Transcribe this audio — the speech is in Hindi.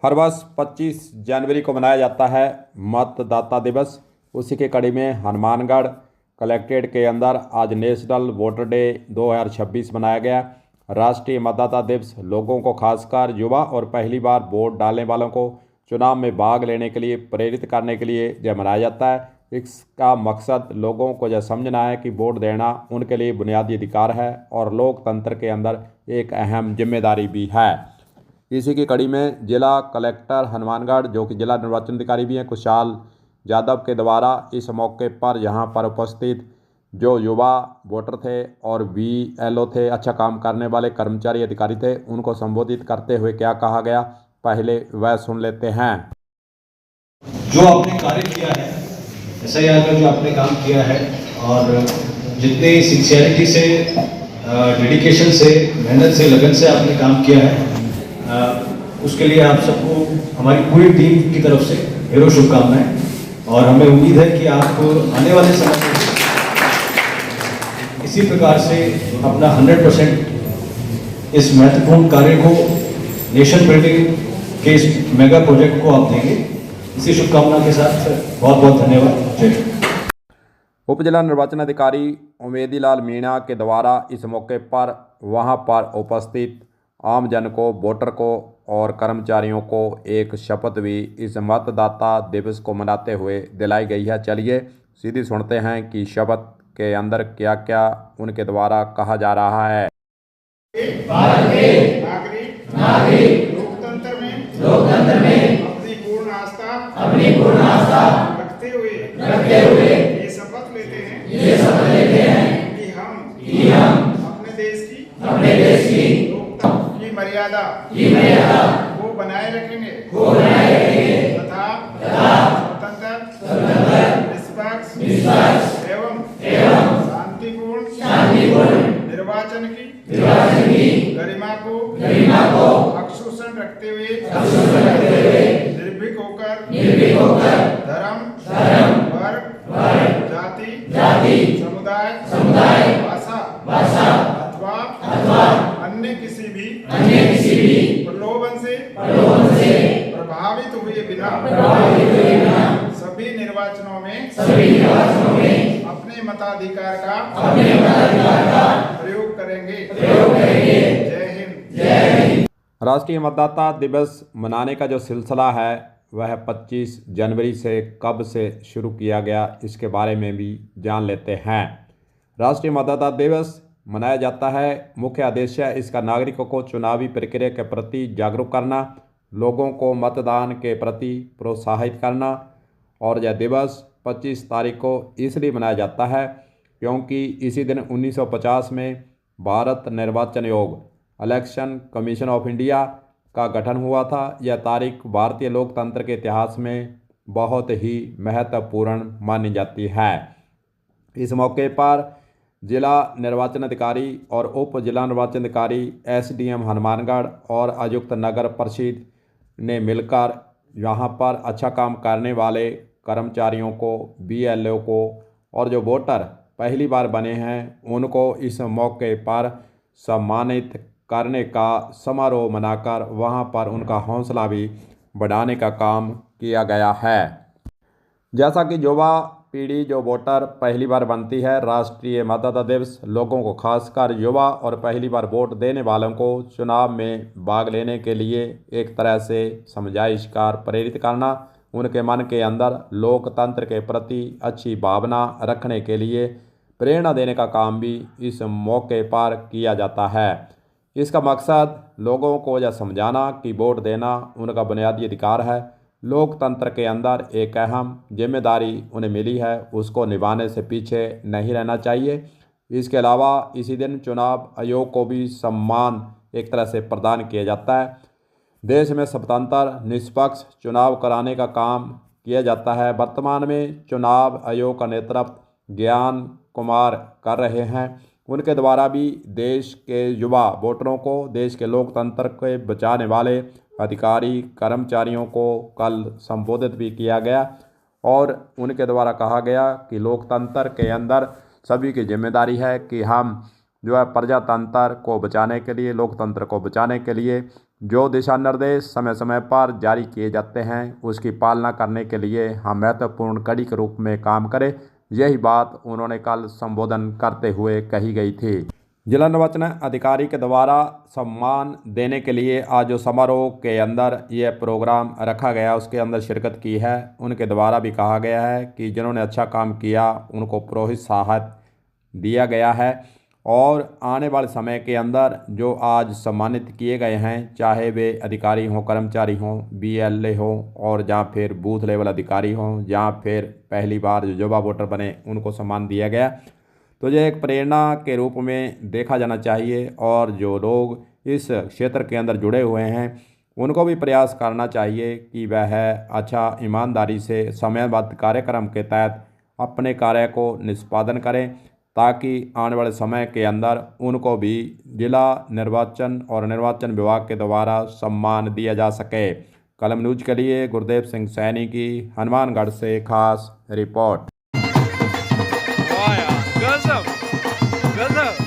हर वर्ष 25 जनवरी को मनाया जाता है मतदाता दिवस। उसी की कड़ी में हनुमानगढ़ कलेक्ट्रेट के अंदर आज नेशनल वोटर डे 2026 मनाया गया। राष्ट्रीय मतदाता दिवस लोगों को, खासकर युवा और पहली बार वोट डालने वालों को चुनाव में भाग लेने के लिए प्रेरित करने के लिए यह मनाया जाता है। इसका मकसद लोगों को यह समझना है कि वोट देना उनके लिए बुनियादी अधिकार है और लोकतंत्र के अंदर एक अहम जिम्मेदारी भी है। इसी की कड़ी में जिला कलेक्टर हनुमानगढ़, जो कि जिला निर्वाचन अधिकारी भी हैं, कुशाल यादव के द्वारा इस मौके पर यहाँ पर उपस्थित जो युवा वोटर थे और BLO थे, अच्छा काम करने वाले कर्मचारी अधिकारी थे, उनको संबोधित करते हुए क्या कहा गया, पहले वह सुन लेते हैं। जो आपने कार्य किया है, SIR में जो आपने काम किया है और जितने सिंसियरिटी से, डेडिकेशन से, मेहनत से, लगन से आपने काम किया है, उसके लिए आप सबको हमारी पूरी टीम की तरफ से ढेरों शुभकामनाएं। और हमें उम्मीद है कि आप आने वाले समय में इसी प्रकार से अपना 100% इस महत्वपूर्ण कार्य को, नेशन बिल्डिंग के इस मेगा प्रोजेक्ट को आप देंगे। इसी शुभकामना के साथ बहुत बहुत धन्यवाद। जय। उप जिला निर्वाचन अधिकारी उमेदीलाल मीणा के द्वारा इस मौके पर वहां पर उपस्थित आम जन को, वोटर को और कर्मचारियों को एक शपथ भी इस मतदाता दिवस को मनाते हुए दिलाई गई है। चलिए सीधी सुनते हैं कि शपथ के अंदर क्या क्या उनके द्वारा कहा जा रहा है। भारत के नागरिक लोकतंत्र में अपनी पूर्ण आस्था रखते हुए ये शपथ लेते हैं कि हम अपने देश की लोकतंत्र की मर्यादा को बनाए रखेंगे तथा स्वतंत्र, निष्पक्ष एवं शांतिपूर्ण निर्वाचन की गरिमा को अक्षुण्ण रखते हुए निर्भीक होकर धर्म, वर्ग, जाति, समुदाय, भाषा अथवा अन्य किसी भी प्रलोभन से प्रभावित हुए बिना सभी निर्वाचनों में अपने मताधिकार का प्रयोग करेंगे। जय हिंद। राष्ट्रीय मतदाता दिवस मनाने का जो सिलसिला है वह 25 जनवरी से कब से शुरू किया गया, इसके बारे में भी जान लेते हैं। राष्ट्रीय मतदाता दिवस मनाया जाता है, मुख्य उद्देश्य इसका नागरिकों को चुनावी प्रक्रिया के प्रति जागरूक करना, लोगों को मतदान के प्रति प्रोत्साहित करना। और यह दिवस 25 तारीख को इसलिए मनाया जाता है क्योंकि इसी दिन 1950 में भारत निर्वाचन आयोग, इलेक्शन कमीशन ऑफ इंडिया का गठन हुआ था। यह तारीख भारतीय लोकतंत्र के इतिहास में बहुत ही महत्वपूर्ण मानी जाती है। इस मौके पर जिला निर्वाचन अधिकारी और उप जिला निर्वाचन अधिकारी, SDM हनुमानगढ़ और आयुक्त नगर परिषद ने मिलकर यहाँ पर अच्छा काम करने वाले कर्मचारियों को, BLO को और जो वोटर पहली बार बने हैं उनको इस मौके पर सम्मानित करने का समारोह मनाकर वहाँ पर उनका हौसला भी बढ़ाने का काम किया गया है। जैसा कि युवा पीढ़ी, जो वोटर पहली बार बनती है, राष्ट्रीय मतदाता दिवस लोगों को, खासकर युवा और पहली बार वोट देने वालों को चुनाव में भाग लेने के लिए एक तरह से समझाइश कर प्रेरित करना, उनके मन के अंदर लोकतंत्र के प्रति अच्छी भावना रखने के लिए प्रेरणा देने का काम भी इस मौके पर किया जाता है। इसका मकसद लोगों को यह समझाना कि वोट देना उनका बुनियादी अधिकार है, लोकतंत्र के अंदर एक अहम जिम्मेदारी उन्हें मिली है, उसको निभाने से पीछे नहीं रहना चाहिए। इसके अलावा इसी दिन चुनाव आयोग को भी सम्मान एक तरह से प्रदान किया जाता है। देश में स्वतंत्र निष्पक्ष चुनाव कराने का काम किया जाता है। वर्तमान में चुनाव आयोग का नेतृत्व ज्ञान कुमार कर रहे हैं। उनके द्वारा भी देश के युवा वोटरों को, देश के लोकतंत्र के बचाने वाले अधिकारी कर्मचारियों को कल संबोधित भी किया गया और उनके द्वारा कहा गया कि लोकतंत्र के अंदर सभी की जिम्मेदारी है कि हम जो है प्रजातंत्र को बचाने के लिए, लोकतंत्र को बचाने के लिए जो दिशा निर्देश समय समय पर जारी किए जाते हैं उसकी पालना करने के लिए हम महत्वपूर्ण कड़ी के रूप में काम करें, यही बात उन्होंने कल संबोधन करते हुए कही गई थी। जिला निर्वाचन अधिकारी के द्वारा सम्मान देने के लिए आज जो समारोह के अंदर यह प्रोग्राम रखा गया उसके अंदर शिरकत की है, उनके द्वारा भी कहा गया है कि जिन्होंने अच्छा काम किया उनको प्रोत्साहन दिया गया है और आने वाले समय के अंदर जो आज सम्मानित किए गए हैं, चाहे वे अधिकारी हों, कर्मचारी हों, BLA हों और जहाँ फिर बूथ लेवल अधिकारी हों, जहाँ फिर पहली बार जो युवा वोटर बने उनको सम्मान दिया गया, तो ये एक प्रेरणा के रूप में देखा जाना चाहिए। और जो लोग इस क्षेत्र के अंदर जुड़े हुए हैं उनको भी प्रयास करना चाहिए कि वह अच्छा ईमानदारी से समयबद्ध कार्यक्रम के तहत अपने कार्य को निष्पादन करें, ताकि आने वाले समय के अंदर उनको भी जिला निर्वाचन और निर्वाचन विभाग के द्वारा सम्मान दिया जा सके। कलम न्यूज़ के लिए गुरदेव सिंह सैनी की हनुमानगढ़ से खास रिपोर्ट। गजब गजब।